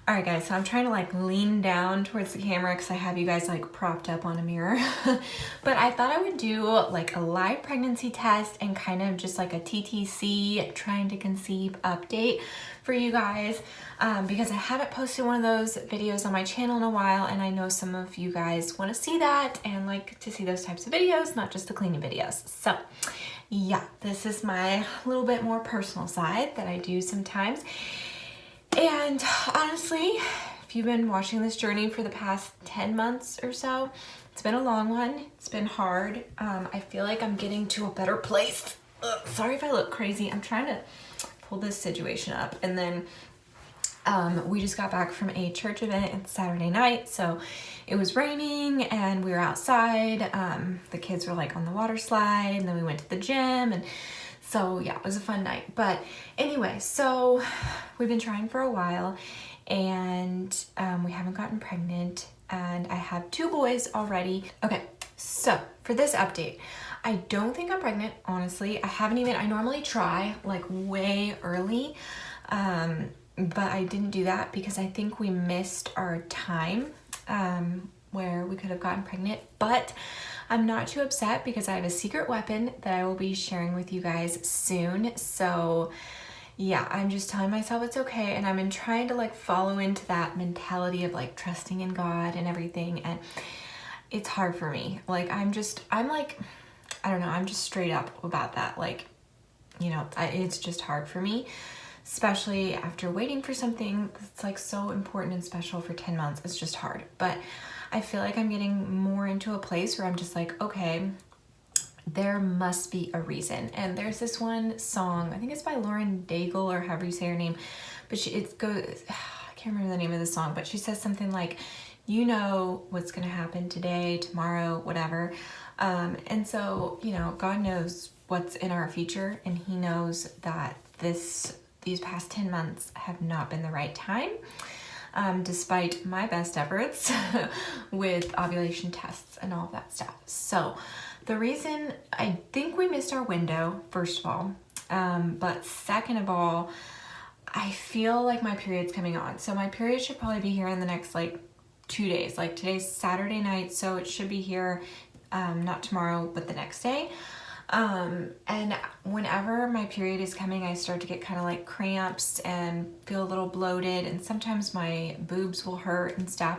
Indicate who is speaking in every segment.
Speaker 1: All right, guys, so I'm trying to like lean down towards the camera because I have you guys like propped up on a mirror. But I thought I would do like a live pregnancy test and kind of just like a TTC, trying to conceive update for you guys, because I haven't posted one of those videos on my channel in a while, and I know some of you guys want to see that and like to see those types of videos, not just the cleaning videos. So yeah, this is my little bit more personal side that I do sometimes. And honestly, if you've been watching this journey for the past 10 months or so, it's been a long one. It's been hard. I feel like I'm getting to a better place. Sorry if I look crazy. I'm trying to pull this situation up. And then we just got back from a church event. It's Saturday night, so it was raining and we were outside. The kids were like on the water slide, and then we went to the gym, and so yeah, it was a fun night. But anyway, so we've been trying for a while, and we haven't gotten pregnant, and I have 2 boys already. Okay, so for this update, I don't think I'm pregnant, honestly. I normally try like way early, but I didn't do that because I think we missed our time where we could have gotten pregnant. But I'm not too upset because I have a secret weapon that I will be sharing with you guys soon. So yeah, I'm just telling myself it's okay, and I've been trying to like follow into that mentality of like trusting in God and everything, and it's hard for me. Like I'm like, I don't know, I'm just straight up about that. Like, you know, it's just hard for me, especially after waiting for something that's like so important and special for 10 months. It's just hard. But I feel like I'm getting more into a place where I'm just like, okay, there must be a reason. And there's this one song, I think it's by Lauren Daigle, or however you say her name, but I can't remember the name of the song, but she says something like, you know what's gonna happen today, tomorrow, whatever. And so, you know, God knows what's in our future, and He knows that these past 10 months have not been the right time, despite my best efforts with ovulation tests and all of that stuff. So the reason I think we missed our window, first of all, but second of all, I feel like my period's coming on. So my period should probably be here in the next like 2 days. Like today's Saturday night, so it should be here, not tomorrow, but the next day. And whenever my period is coming, I start to get kind of like cramps and feel a little bloated, and sometimes my boobs will hurt and stuff.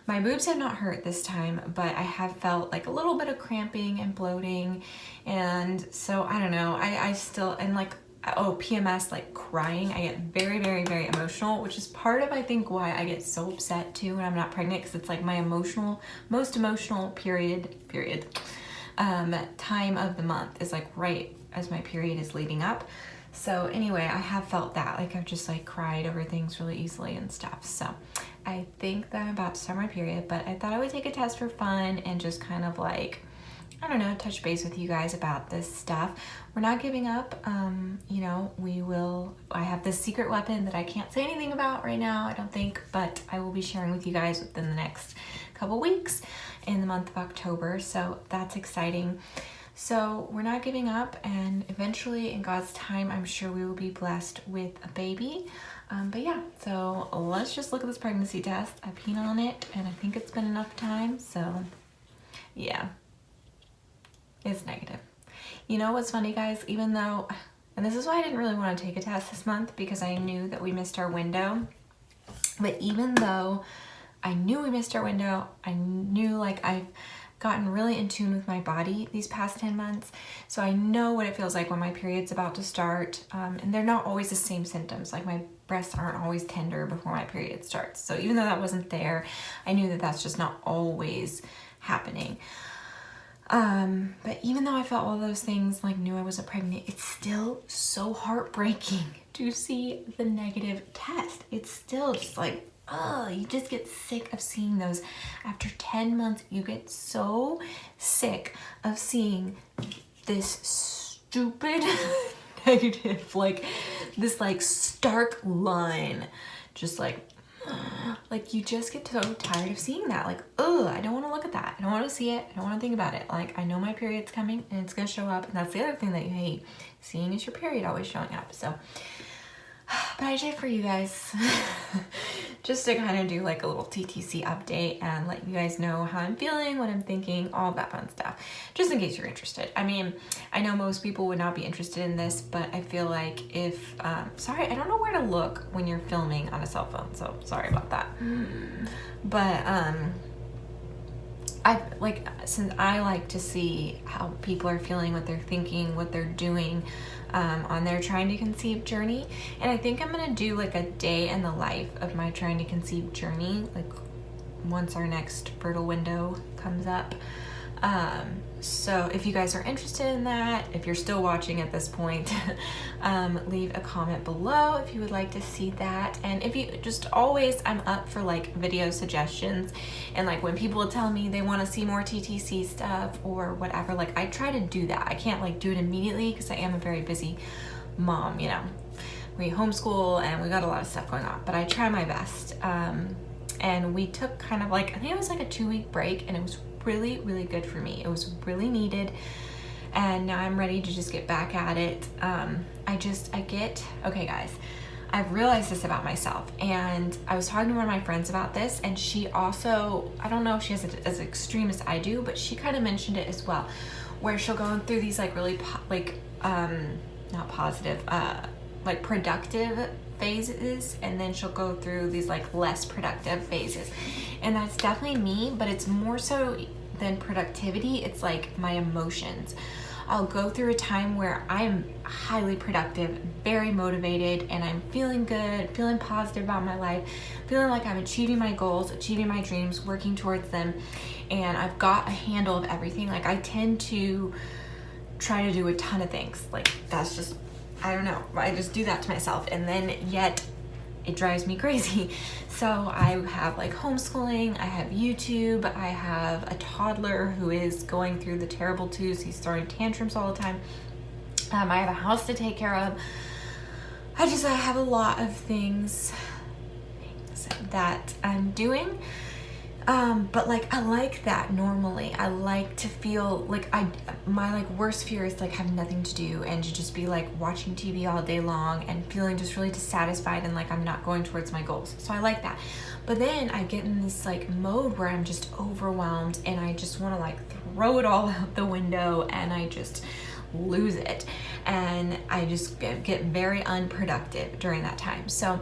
Speaker 1: My boobs have not hurt this time, but I have felt like a little bit of cramping and bloating. And so I don't know, I still, and like, PMS, like crying. I get very, very, very emotional, which is part of, I think, why I get so upset too when I'm not pregnant, because it's like my most emotional period, time of the month is like right as my period is leading up. So anyway, I have felt that, like I've just like cried over things really easily and stuff. So I think that I'm about to start my period, but I thought I would take a test for fun and just kind of like, I don't know, touch base with you guys about this stuff. We're not giving up. You know, I have this secret weapon that I can't say anything about right now, I don't think, but I will be sharing with you guys within the next couple weeks in the month of October. So that's exciting. So we're not giving up, and eventually in God's time, I'm sure we will be blessed with a baby. But yeah, so let's just look at this pregnancy test. I peed on it, and I think it's been enough time. So yeah, it's negative. You know what's funny, guys? Even though, and this is why I didn't really want to take a test this month, because I knew that we missed our window. But even though I knew we missed our window, I knew like I've gotten really in tune with my body these past 10 months. So I know what it feels like when my period's about to start. And they're not always the same symptoms. Like my breasts aren't always tender before my period starts. So even though that wasn't there, I knew that that's just not always happening. But even though I felt all those things, like knew I wasn't pregnant, it's still so heartbreaking to see the negative test. It's still just like, oh, you just get sick of seeing those. After 10 months, you get so sick of seeing this stupid negative, like this like stark line, just like you just get so tired of seeing that. Like, oh, I don't want to look at that. I don't want to see it. I don't want to think about it. Like, I know my period's coming and it's going to show up. And that's the other thing that you hate, seeing is your period always showing up. So, but I did it for you guys. just to kind of do like a little TTC update and let you guys know how I'm feeling, what I'm thinking, all that fun stuff, just in case you're interested. I mean, I know most people would not be interested in this, but I feel like if, sorry, I don't know where to look when you're filming on a cell phone, so sorry about that. But, since I like to see how people are feeling, what they're thinking, what they're doing on their trying to conceive journey, and I think I'm gonna do like a day in the life of my trying to conceive journey, like once our next fertile window comes up. So if you guys are interested in that, if you're still watching at this point, leave a comment below if you would like to see that. And if you just always, I'm up for like video suggestions, and like when people tell me they want to see more TTC stuff or whatever, like I try to do that. I can't like do it immediately because I am a very busy mom, you know. We homeschool and we got a lot of stuff going on, but I try my best. And we took kind of like, I think it was like a 2-week break, and it was really, really good for me. It was really needed. And now I'm ready to just get back at it. Okay guys, I've realized this about myself, and I was talking to one of my friends about this, and she also, I don't know if she has it as extreme as I do, but she kind of mentioned it as well, where she'll go through these like really not positive, like productive phases, and then she'll go through these like less productive phases. And that's definitely me, but it's more so than productivity. It's like my emotions. I'll go through a time where I'm highly productive, very motivated, and I'm feeling good, feeling positive about my life, feeling like I'm achieving my goals, achieving my dreams, working towards them, and I've got a handle of everything. Like I tend to try to do a ton of things. Like that's just, I don't know, I just do that to myself, and then yet it drives me crazy. So I have like homeschooling, I have YouTube, I have a toddler who is going through the terrible twos. He's throwing tantrums all the time. I have a house to take care of. I have a lot of things that I'm doing. But like I like that normally. I like to feel like my like worst fear is like having nothing to do and to just be like watching TV all day long and feeling just really dissatisfied and like I'm not going towards my goals. So I like that. But then I get in this like mode where I'm just overwhelmed and I just want to like throw it all out the window and I just lose it. And I just get very unproductive during that time. So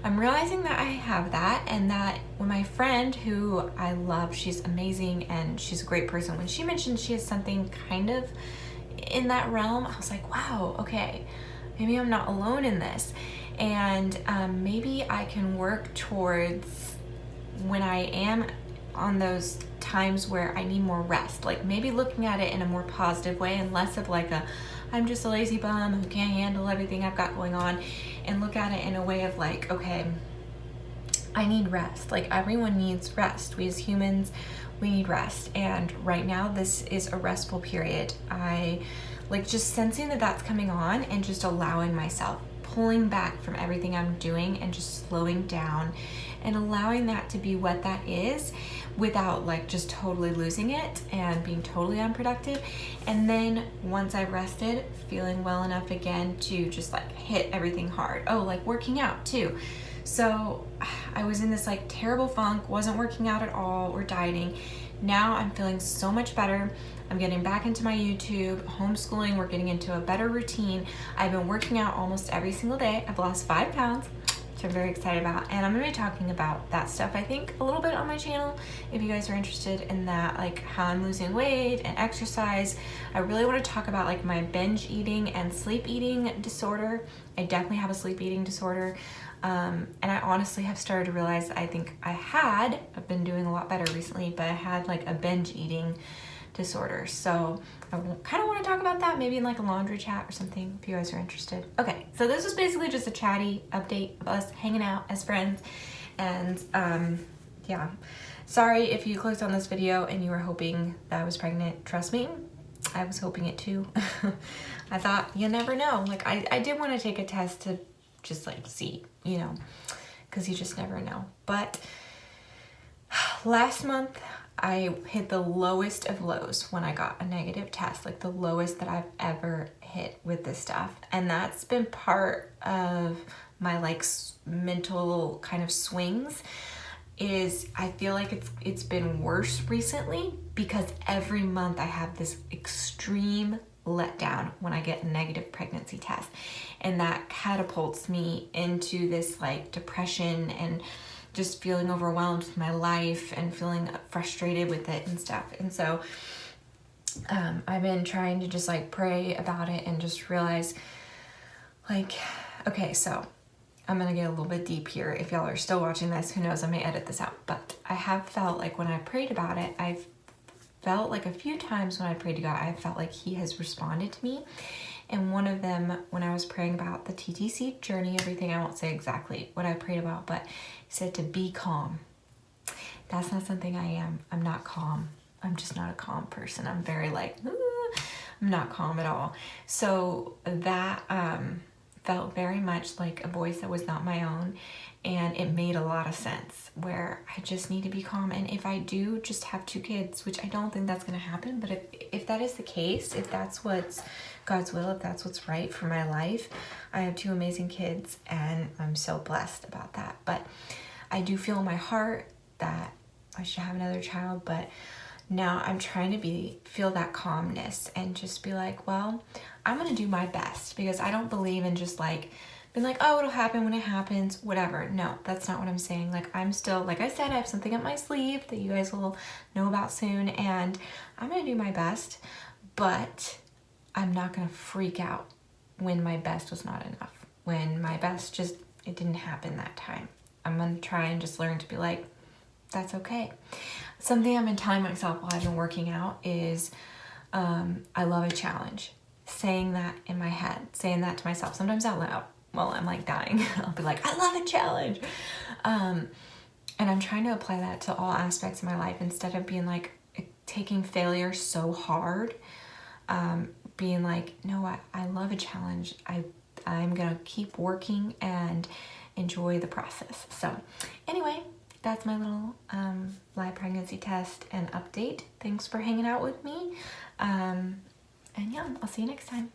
Speaker 1: I'm realizing that I have that, and that when my friend, who I love, she's amazing and she's a great person, when she mentioned she has something kind of in that realm, I was like, wow, okay, maybe I'm not alone in this. And maybe I can work towards when I am on those times where I need more rest, like maybe looking at it in a more positive way and less of like I'm just a lazy bum who can't handle everything I've got going on, and look at it in a way of like, okay, I need rest. Like everyone needs rest. We as humans, we need rest. And right now this is a restful period. I like just sensing that that's coming on and just allowing myself, pulling back from everything I'm doing and just slowing down and allowing that to be what that is without like just totally losing it and being totally unproductive. And then once I've rested, feeling well enough again to just like hit everything hard. Oh, like working out too. So I was in this like terrible funk, wasn't working out at all or dieting. Now I'm feeling so much better. I'm getting back into my YouTube, homeschooling, we're getting into a better routine. I've been working out almost every single day. I've lost 5 pounds, which I'm very excited about. And I'm gonna be talking about that stuff, I think, a little bit on my channel. If you guys are interested in that, like how I'm losing weight and exercise. I really wanna talk about like my binge eating and sleep eating disorder. I definitely have a sleep eating disorder. And I honestly have started to realize that I think I've been doing a lot better recently, but I had like a binge eating disorder. So I kind of want to talk about that maybe in like a laundry chat or something if you guys are interested. Okay, so this was basically just a chatty update of us hanging out as friends. And yeah, sorry if you clicked on this video and you were hoping that I was pregnant. Trust me, I was hoping it too. I thought, you never know. Like I did want to take a test to just like see, you know, because you just never know. But last month I hit the lowest of lows when I got a negative test, like the lowest that I've ever hit with this stuff. And that's been part of my like mental kind of swings is I feel like it's been worse recently because every month I have this extreme letdown when I get a negative pregnancy test, and that catapults me into this like depression and just feeling overwhelmed with my life and feeling frustrated with it and stuff. And so I've been trying to just like pray about it and just realize like, okay, so I'm gonna get a little bit deep here. If y'all are still watching this, who knows, I may edit this out. But I have felt like when I prayed about it, I've felt like a few times when I prayed to God, I felt like he has responded to me. And one of them, when I was praying about the TTC journey, everything, I won't say exactly what I prayed about, but he said to be calm. That's not something I am. I'm not calm. I'm just not a calm person. I'm very like, I'm not calm at all. So that felt very much like a voice that was not my own. And it made a lot of sense where I just need to be calm. And if I do just have 2 kids, which I don't think that's going to happen, but if that is the case, if that's what's God's will, if that's what's right for my life, I have 2 amazing kids and I'm so blessed about that. But I do feel in my heart that I should have another child, but now I'm trying to feel that calmness and just be like, well, I'm going to do my best, because I don't believe in just like being like, oh, it'll happen when it happens, whatever. No, that's not what I'm saying. Like, I'm still, like I said, I have something up my sleeve that you guys will know about soon, and I'm going to do my best, but I'm not going to freak out when my best was not enough. When my best just, it didn't happen that time. I'm going to try and just learn to be like, that's okay. Something I've been telling myself while I've been working out is I love a challenge. Saying that in my head, saying that to myself, sometimes out loud while I'm like dying. I'll be like, I love a challenge. And I'm trying to apply that to all aspects of my life instead of being like taking failure so hard. Being like, no, I love a challenge. I'm going to keep working and enjoy the process. So anyway, that's my little live pregnancy test and update. Thanks for hanging out with me. And yeah, I'll see you next time.